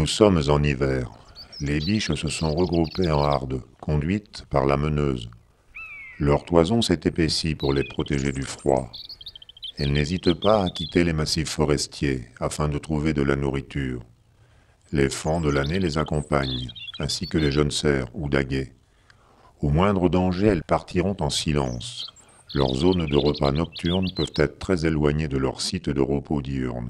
sommes en hiver. Les biches se sont regroupées en hardes, conduites par la meneuse. Leur toison s'est épaissie pour les protéger du froid. Elles n'hésitent pas à quitter les massifs forestiers afin de trouver de la nourriture. Les fans de l'année les accompagnent, ainsi que les jeunes cerfs ou daguets. Au moindre danger, elles partiront en silence. Leurs zones de repas nocturnes peuvent être très éloignées de leur site de repos diurne.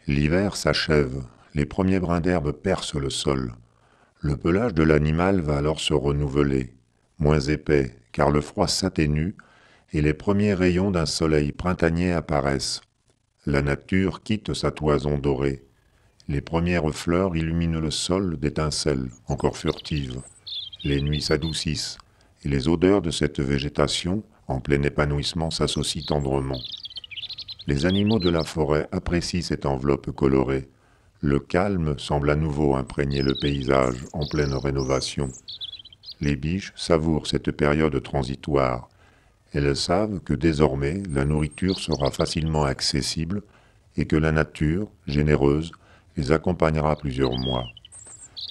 L'hiver s'achève, les premiers brins d'herbe percent le sol. Le pelage de l'animal va alors se renouveler, moins épais, car le froid s'atténue et les premiers rayons d'un soleil printanier apparaissent. La nature quitte sa toison dorée. Les premières fleurs illuminent le sol d'étincelles, encore furtives. Les nuits s'adoucissent, et les odeurs de cette végétation, en plein épanouissement, s'associent tendrement. Les animaux de la forêt apprécient cette enveloppe colorée. Le calme semble à nouveau imprégner le paysage en pleine rénovation. Les biches savourent cette période transitoire. Elles savent que désormais la nourriture sera facilement accessible et que la nature, généreuse, les accompagnera plusieurs mois.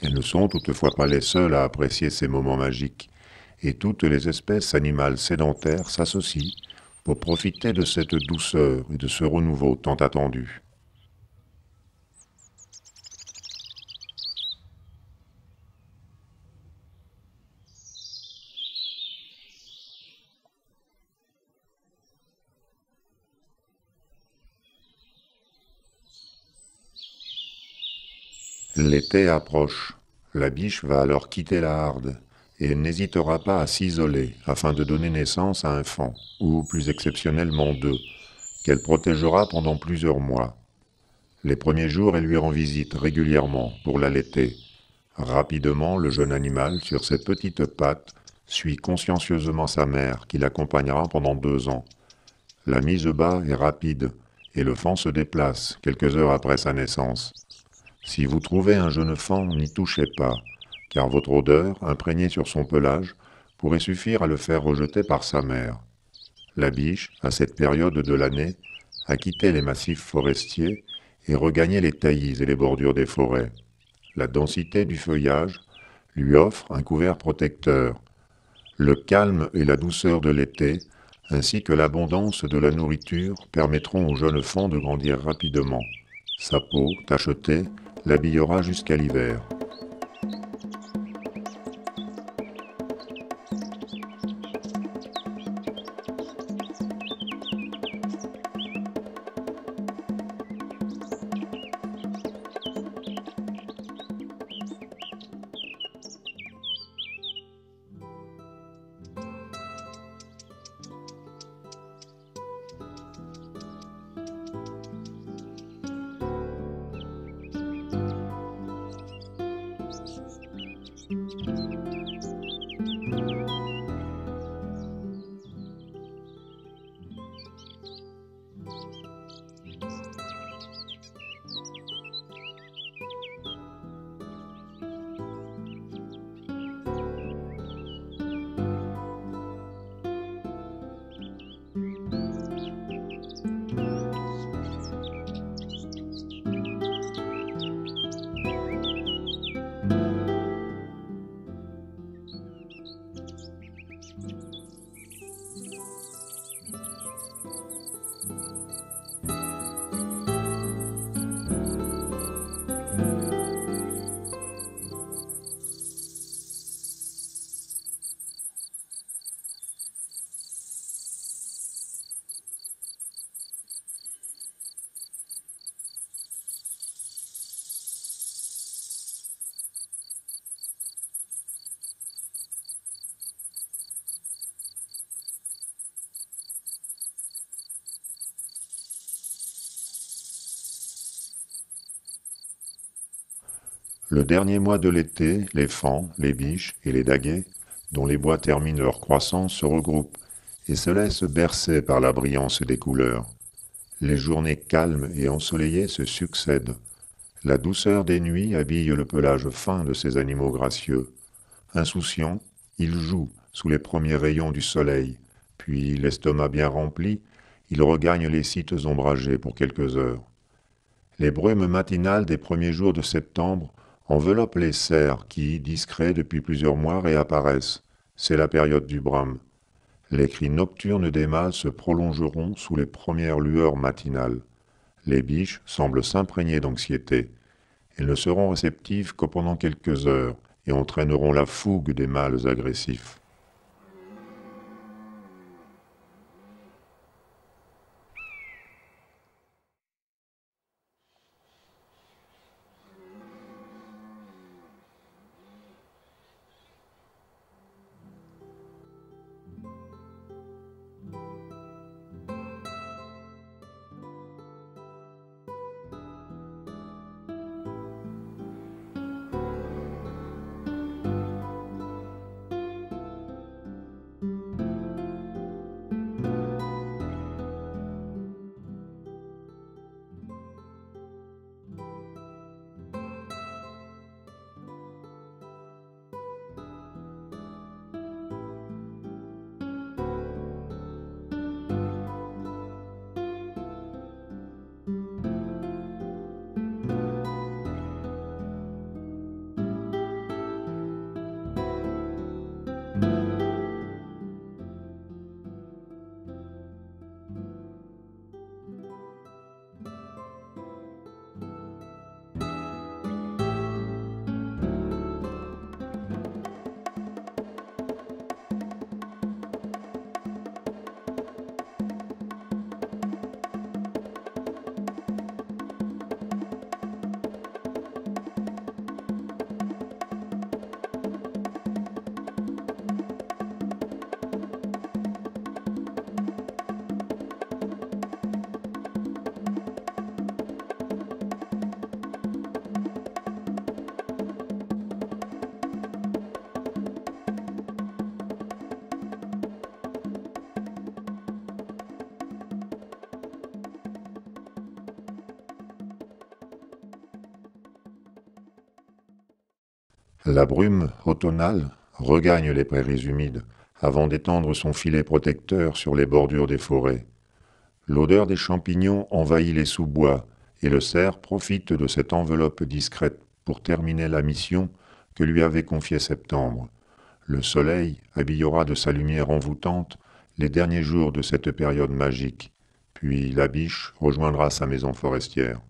Elles ne sont toutefois pas les seules à apprécier ces moments magiques, et toutes les espèces animales sédentaires s'associent pour profiter de cette douceur et de ce renouveau tant attendu. L'été approche. La biche va alors quitter la harde et elle n'hésitera pas à s'isoler afin de donner naissance à un faon, ou plus exceptionnellement deux, qu'elle protégera pendant plusieurs mois. Les premiers jours, elle lui rend visite régulièrement pour l'allaiter. Rapidement, le jeune animal, sur ses petites pattes, suit consciencieusement sa mère qui l'accompagnera pendant 2 ans. La mise bas est rapide et le faon se déplace quelques heures après sa naissance. Si vous trouvez un jeune faon, n'y touchez pas, car votre odeur, imprégnée sur son pelage, pourrait suffire à le faire rejeter par sa mère. La biche, à cette période de l'année, a quitté les massifs forestiers et regagné les taillis et les bordures des forêts. La densité du feuillage lui offre un couvert protecteur. Le calme et la douceur de l'été, ainsi que l'abondance de la nourriture, permettront au jeune faon de grandir rapidement. Sa peau, tachetée, l'habillera jusqu'à l'hiver. Le dernier mois de l'été, les faons, les biches et les daguets, dont les bois terminent leur croissance, se regroupent et se laissent bercer par la brillance des couleurs. Les journées calmes et ensoleillées se succèdent. La douceur des nuits habille le pelage fin de ces animaux gracieux. Insouciants, ils jouent sous les premiers rayons du soleil, puis, l'estomac bien rempli, ils regagnent les sites ombragés pour quelques heures. Les brumes matinales des premiers jours de septembre enveloppent les cerfs qui, discrets depuis plusieurs mois, réapparaissent. C'est la période du brame. Les cris nocturnes des mâles se prolongeront sous les premières lueurs matinales. Les biches semblent s'imprégner d'anxiété. Elles ne seront réceptives que pendant quelques heures et entraîneront la fougue des mâles agressifs. La brume automnale regagne les prairies humides avant d'étendre son filet protecteur sur les bordures des forêts. L'odeur des champignons envahit les sous-bois et le cerf profite de cette enveloppe discrète pour terminer la mission que lui avait confiée Septembre. Le soleil habillera de sa lumière envoûtante les derniers jours de cette période magique, puis la biche rejoindra sa maison forestière.